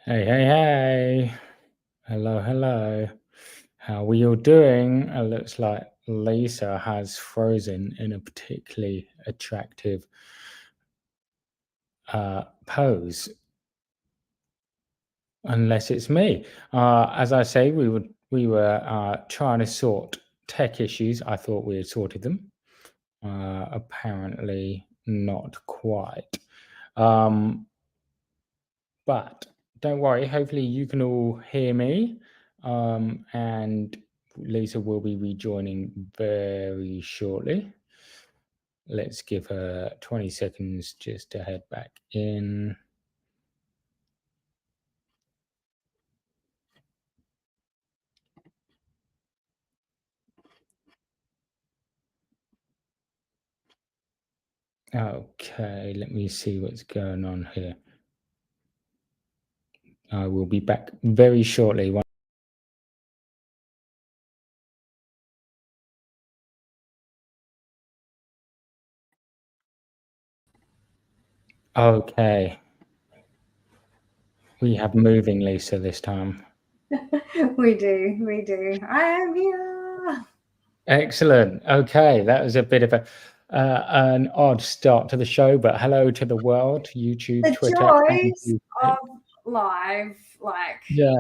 Hey, hey, hey. Hello, hello. How are you doing? It looks like Lisa has frozen in a particularly attractive pose, unless it's me. As I say, we were trying to sort tech issues. I thought we had sorted them. Apparently not quite. Um, But don't worry, hopefully you can all hear me. And Lisa will be rejoining very shortly. Let's give her 20 seconds just to head back in. Okay, let me see what's going on here. I will be back very shortly. Okay, we have moving Lisa this time. We do. I am here. Excellent. Okay, that was a bit of an odd start to the show, but hello to the world, YouTube, The Twitter, and joys YouTube. of live, like Yeah.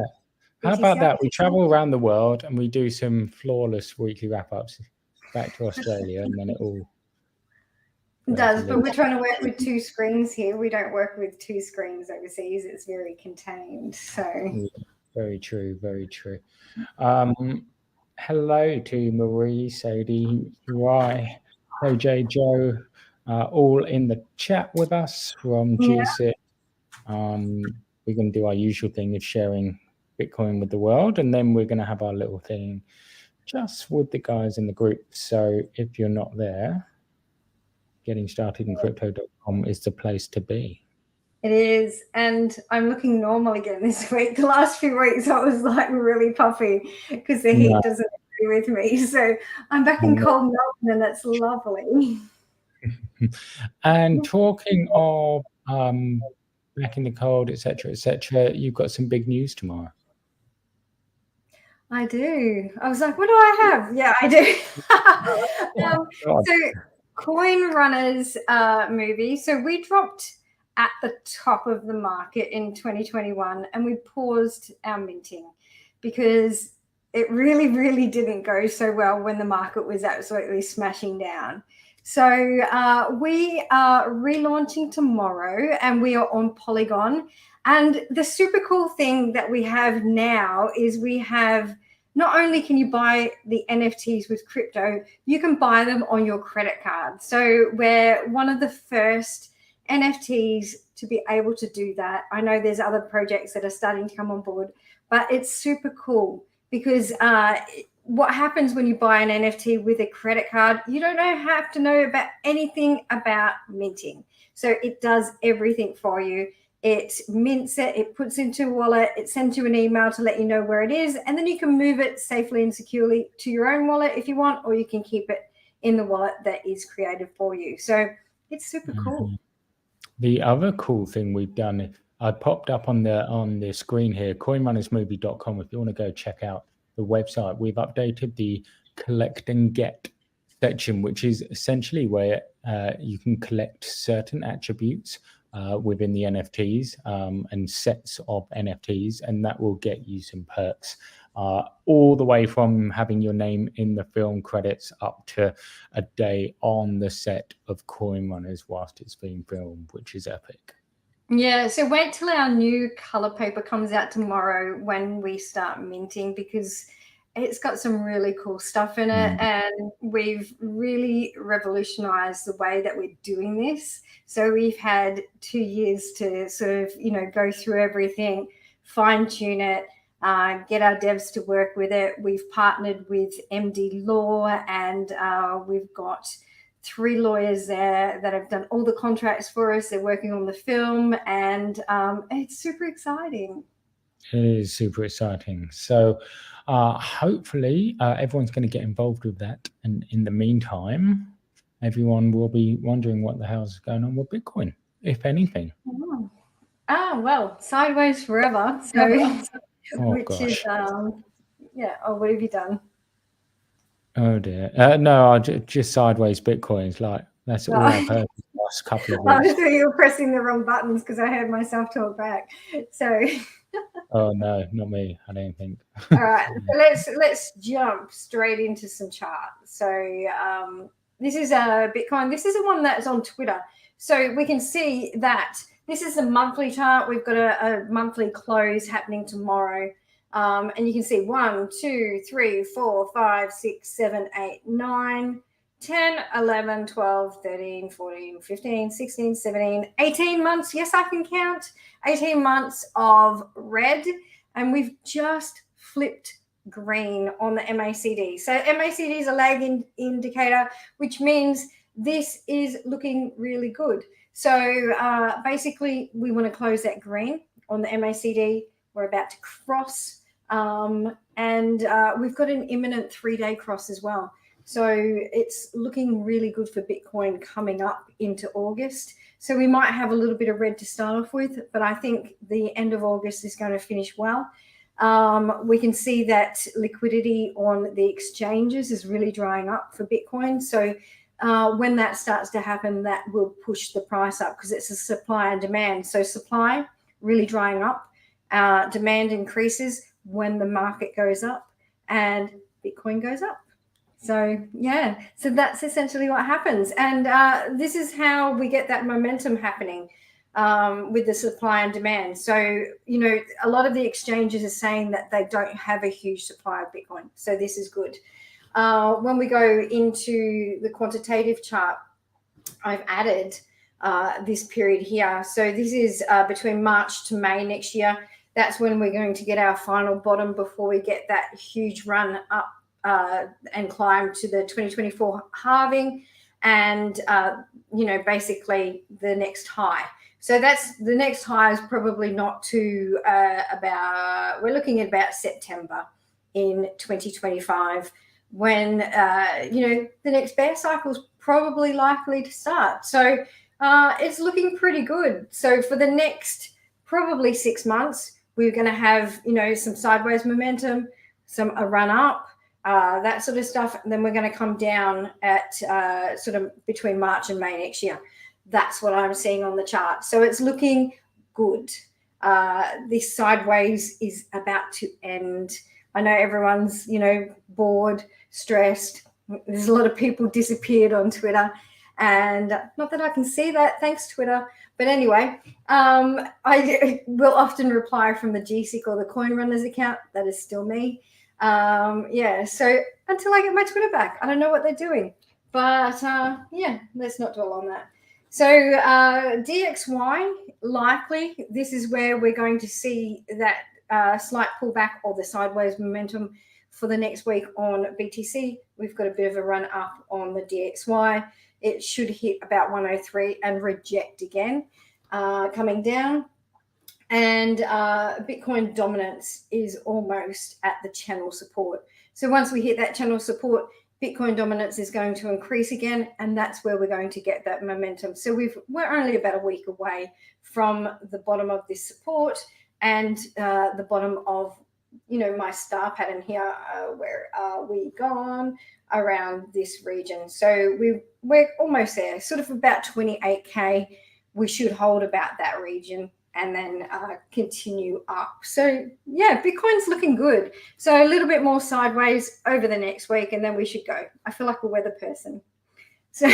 How about BTC. that? We travel around the world and we do some flawless weekly wrap-ups back to Australia, and then it all goes a Does, but little we're trying to work with two screens here. We don't work with two screens overseas. It's very contained. So yeah, very true, very true. Um, Hello to Marie, Sadie, Rye, OJ, Joe, all in the chat with us from yeah, GSIT. We're going to do our usual thing of sharing Bitcoin with the world, and then we're going to have our little thing just with the guys in the group. So if you're not there, getting started in crypto.com is the place to be. it is. And I'm looking normal again this week. The last few weeks I was like really puffy because the No, heat doesn't agree with me. So I'm back in cold Melbourne and it's lovely. and talking of back in the cold, etc., you've got some big news tomorrow. I do. I was like, what do I have? Yeah, I do. God. So, Coin Runners movie. So, we dropped at the top of the market in 2021 and we paused our minting because it really, really didn't go so well when the market was absolutely smashing down. So, we are relaunching tomorrow and we are on Polygon. And the super cool thing that we have now is we have not only can you buy the NFTs with crypto, you can buy them on your credit card. So we're one of the first NFTs to be able to do that. I know there's other projects that are starting to come on board, but it's super cool because what happens when you buy an NFT with a credit card, you don't have to know about anything about minting. So it does everything for you. It mints it, it puts into a wallet, it sends you an email to let you know where it is, and then you can move it safely and securely to your own wallet if you want, or you can keep it in the wallet that is created for you. So it's super cool. Mhm. The other cool thing we've done, I popped up on the screen here, coinrunnersmovie.com. If you want to go check out the website, we've updated the collect and get section, which is essentially where you can collect certain attributes within the NFTs and sets of NFTs, and that will get you some perks. All the way from having your name in the film credits up to a day on the set of Coin Runners whilst it's being filmed, which is epic. Yeah, so wait till our new color paper comes out tomorrow when we start minting because it's got some really cool stuff in it and we've really revolutionized the way that we're doing this. So we've had 2 years to sort of, go through everything, fine tune it, get our devs to work with it. We've partnered with MD Law and we've got 3 lawyers there that have done all the contracts for us. They're working on the film, and it's super exciting. It is super exciting. So, hopefully, everyone's going to get involved with that. And in the meantime, everyone will be wondering what the hell's going on with Bitcoin, if anything. Oh. Well, sideways forever. So, Oh which is gosh. yeah. Oh, what have you done? Oh dear. No, just sideways Bitcoins. Like that's all I've heard for the last couple of I weeks. thought you were pressing the wrong buttons because I heard myself talk back. So, Oh no, not me. I don't think. all right, so let's jump straight into some charts. So this is a Bitcoin. This is the one that's on Twitter. So we can see that this is the monthly chart. We've got a monthly close happening tomorrow. And you can see 1, 2, 3, 4, 5, 6, 7, 8, 9, 10, 11, 12, 13, 14, 15, 16, 17, 18 months. Yes, I can count 18 months of red. And we've just flipped green on the MACD. So MACD is a lag indicator, which means this is looking really good. So basically, we want to close that green on the MACD. We're about to cross, and we've got an imminent 3-day cross as well. So it's looking really good for Bitcoin coming up into August. So we might have a little bit of red to start off with, but I think the end of August is going to finish well. We can see that liquidity on the exchanges is really drying up for Bitcoin. So when that starts to happen, that will push the price up because it's a supply and demand. So supply really drying up, demand increases when the market goes up and Bitcoin goes up. So yeah, so that's essentially what happens. And this is how we get that momentum happening with the supply and demand. So, you know, a lot of the exchanges are saying that they don't have a huge supply of Bitcoin. So this is good. When we go into the quantitative chart, I've added this period here. So this is between March to May next year. That's when we're going to get our final bottom before we get that huge run up and climb to the 2024 halving and, you know, basically the next high. So that's the next high is probably not to we're looking at about September in 2025 when, you know, the next bear cycle is probably likely to start. So it's looking pretty good. So for the next probably 6 months, we're going to have, you know, some sideways momentum, a run up, that sort of stuff. And then we're going to come down at sort of between March and May next year. That's what I'm seeing on the chart. So it's looking good. This sideways is about to end. I know everyone's, you know, bored, stressed. There's a lot of people disappeared on Twitter. And not that I can see that, thanks Twitter. But anyway, I will often reply from the GSIC or the Coin Runners account. That is still me. Yeah, so until I get my Twitter back, I don't know what they're doing. But yeah, let's not dwell on that. So DXY, likely, this is where we're going to see that slight pullback or the sideways momentum for the next week on BTC. We've got a bit of a run up on the DXY. It should hit about 103 and reject again, coming down. And Bitcoin dominance is almost at the channel support. So once we hit that channel support, Bitcoin dominance is going to increase again, and that's where we're going to get that momentum. So we're only about a week away from the bottom of this support and the bottom of, you know, my star pattern here. Where are we gone? Around this region. So we're almost there, sort of about 28K. We should hold about that region and then continue up. So yeah, Bitcoin's looking good. So a little bit more sideways over the next week, and then we should go. I feel like a weather person. So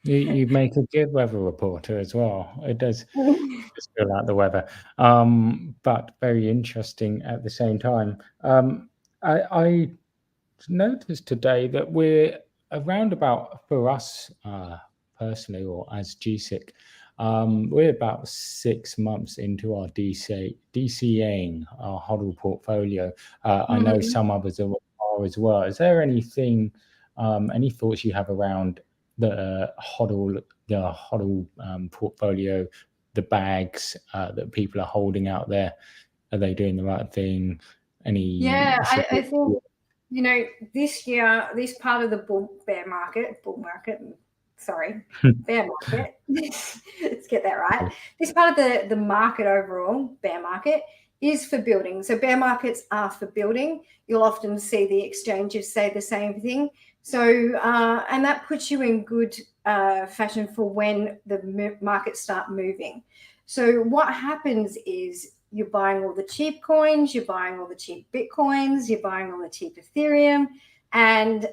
You make a good weather reporter as well. It does just feel like the weather, but very interesting at the same time. I noticed today that we're around about, for us personally or as GSIC, we're about 6 months into our DCAing our HODL portfolio. I know some others are as well. Is there anything, any thoughts you have around the HODL portfolio, the bags that people are holding out there? Are they doing the right thing? Yeah, I think, you know, this year, this part of the bear market, it's get that right. This part of the market overall, bear market, is for building. So bear markets are for building. You'll often see the exchanges say the same thing. So, and that puts you in good fashion for when the markets start moving. So what happens is you're buying all the cheap coins, you're buying all the cheap Bitcoins, you're buying all the cheap Ethereum, and,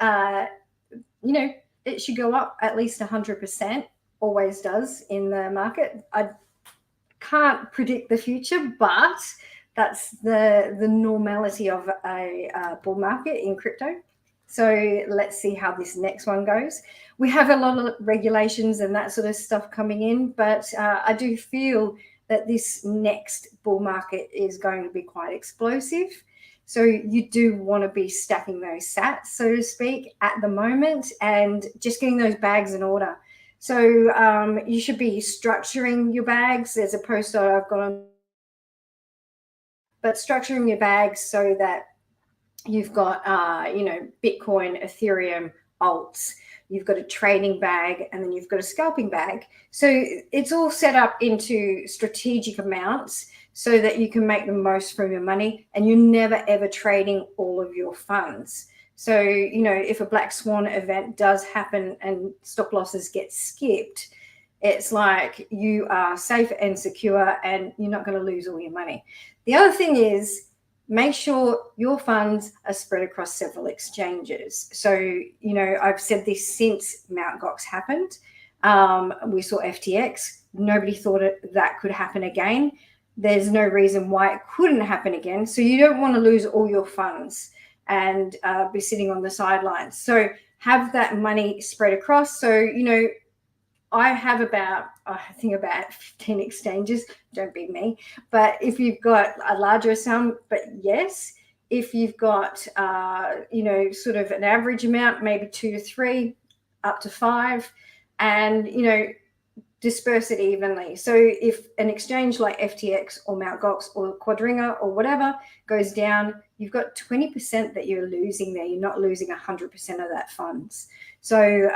you know, it should go up at least 100%, always does in the market. I can't predict the future, but that's the normality of a bull market in crypto. So let's see how this next one goes. We have a lot of regulations and that sort of stuff coming in, but I do feel that this next bull market is going to be quite explosive. So you do want to be stacking those sats, so to speak, at the moment, and just getting those bags in order. So you should be structuring your bags. There's a post that I've got on, but structuring your bags so that you've got, you know, Bitcoin, Ethereum, alts, you've got a trading bag, and then you've got a scalping bag. So it's all set up into strategic amounts so that you can make the most from your money, and you're never ever trading all of your funds. So, you know, if a black swan event does happen and stop losses get skipped, it's like you are safe and secure and you're not going to lose all your money. The other thing is, make sure your funds are spread across several exchanges. So, you know, I've said this since Mt. Gox happened. We saw FTX. Nobody thought that could happen again. There's no reason why it couldn't happen again. So you don't want to lose all your funds and be sitting on the sidelines. So have that money spread across. So, you know, I have about, I think about 15 exchanges. Don't be me. But if you've got a larger sum, but yes, if you've got, you know, sort of an average amount, maybe 2 to 3, up to 5, and, you know, disperse it evenly. So if an exchange like FTX or Mt. Gox or Quadriga or whatever goes down, you've got 20% that you're losing there. You're not losing 100% of that funds. So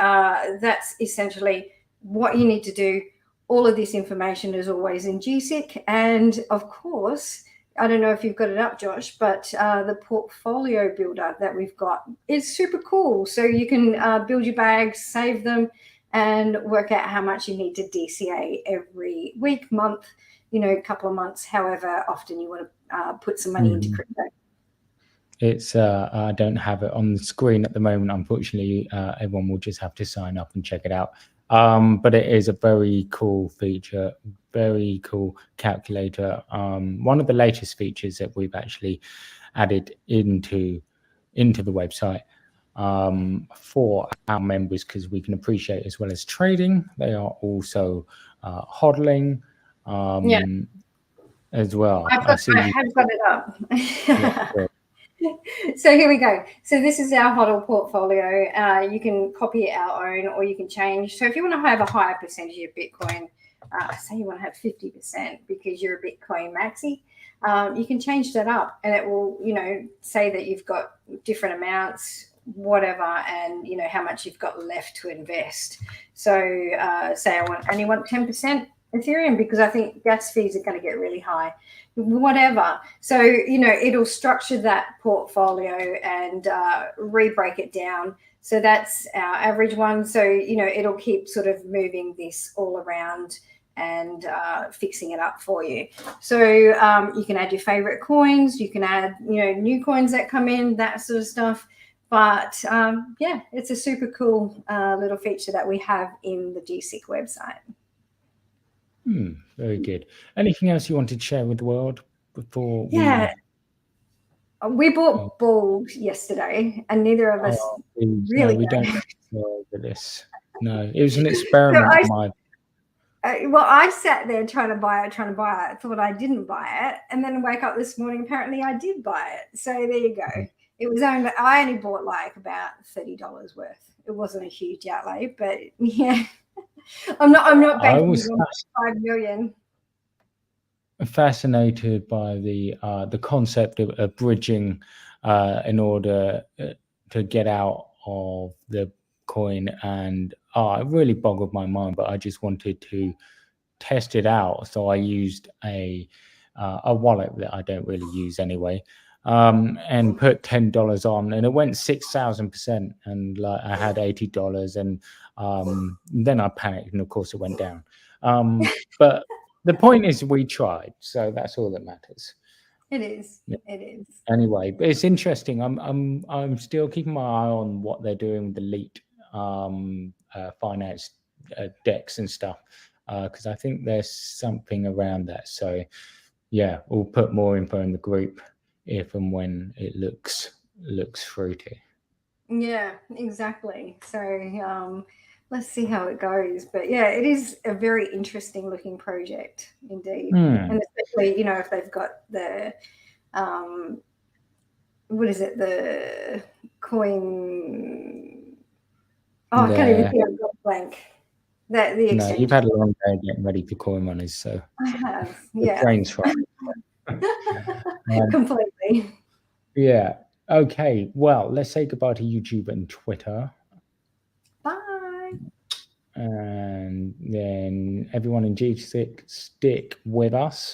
that's essentially what you need to do. All of this information is always in GSIC. And of course, I don't know if you've got it up, Josh, but the portfolio builder that we've got is super cool. So you can build your bags, save them, and work out how much you need to DCA every week, month, you know, a couple of months, however often you want to put some money into crypto. It's I don't have it on the screen at the moment, unfortunately. Everyone will just have to sign up and check it out. But it is a very cool feature, very cool calculator. One of the latest features that we've actually added into the website for our members, because we can appreciate, as well as trading, they are also hodling as well. I have got it up. Yeah, sure. So here we go. So this is our HODL portfolio. You can copy our own, or you can change. So if you want to have a higher percentage of Bitcoin, say you want to have 50% because you're a Bitcoin maxi, you can change that up, and it will, you know, say that you've got different amounts, whatever, and you know how much you've got left to invest. So say I only want 10% Ethereum because I think gas fees are going to get really high, whatever. So, you know, it'll structure that portfolio and re-break it down. So that's our average one. So, you know, it'll keep sort of moving this all around and fixing it up for you. So you can add your favorite coins, you can add, you know, new coins that come in, that sort of stuff. But yeah, it's a super cool little feature that we have in the GSIC website. Very good. Anything else you wanted to share with the world before? We bought Bull yesterday, and neither of us really. No, we don't know this. No, it was an experiment. Well, I sat there trying to buy it, thought I didn't buy it, and then wake up this morning, apparently I did buy it. So there you go. It was I only bought like about $30 worth. It wasn't a huge outlay, but yeah. I'm not banking on 5 million. Fascinated by the concept of bridging in order to get out of the coin, and it really boggled my mind. But I just wanted to test it out. So I used a wallet that I don't really use anyway, and put $10 on, and it went 6,000%, and like I had $80, and then I panicked, and of course it went down. But the point is, we tried, so that's all that matters. It is. Yeah. It is. Anyway, but it's interesting. I'm still keeping my eye on what they're doing with the elite finance decks and stuff, because I think there's something around that. So yeah, we'll put more info in the group if and when it looks fruity. Yeah, exactly. So let's see how it goes. But yeah, it is a very interesting looking project indeed. And especially, you know, if they've got the what is it, the coin, I can't even think, I've got a blank. The exchange. No, you've had a long day getting ready for coin runners, so I have, the brain's fried. Completely. Yeah. Okay. Well, let's say goodbye to YouTube and Twitter. Bye. And then everyone in G6 stick with us.